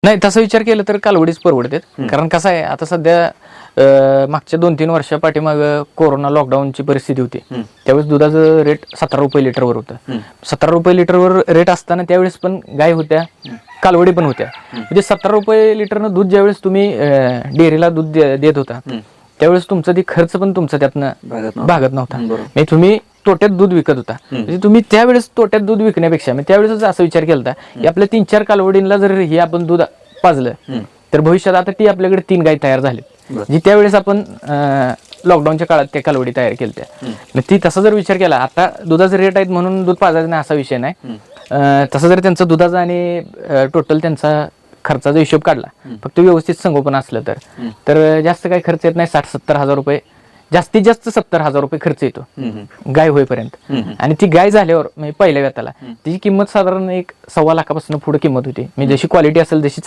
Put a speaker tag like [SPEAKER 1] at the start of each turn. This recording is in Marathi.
[SPEAKER 1] नाही, तसा विचार केला तर कालवडीच परवडतात. कारण कसं आहे, आता सध्या मागच्या 2-3 वर्षा पाठीमाग कोरोना लॉकडाऊनची परिस्थिती होती. त्यावेळेस दुधाचं रेट 17 रुपये लिटरवर होतं. 17 रुपये लिटरवर रेट असताना त्यावेळेस पण गाय होत्या, कालवडी पण होत्या. म्हणजे 17 रुपये लिटरनं दूध ज्यावेळेस तुम्ही डेअरीला दूध देत होता, त्यावेळेस तुमचा ती खर्च पण तुमचा त्यातनं भागत नव्हता. म्हणजे तुम्ही तोट्यात दूध विकत होता. म्हणजे तुम्ही त्यावेळेस तोट्यात दूध विकण्यापेक्षा मी त्यावेळेस असा विचार केला की आपल्या 3-4 कालवडींना जर हे आपण दूध पाजलं तर भविष्यात आता ती आपल्याकडे 3 गाय तयार झाली, जी त्यावेळेस आपण लॉकडाऊनच्या काळात त्या कालवडी तयार केल्या. मग ती तसा जर विचार केला, आता दुधाचे रेट आहेत म्हणून दूध पाजायचं नाही असा विषय नाही. तसं जर त्यांचा दुधाचा आणि टोटल त्यांचा खर्चाचा हिशोब काढला, फक्त व्यवस्थित संगोपन असलं तर जास्त काही खर्च येत नाही. 60-70 हजार रुपये, जास्तीत जास्त 70 हजार रुपये खर्च येतो गाय होईपर्यंत. आणि ती गाय झाल्यावर म्हणजे पहिल्या व्यताला तिची किंमत साधारण 1.25 लाखापासून पुढे किंमत होती. म्हणजे जशी क्वालिटी असेल, जशी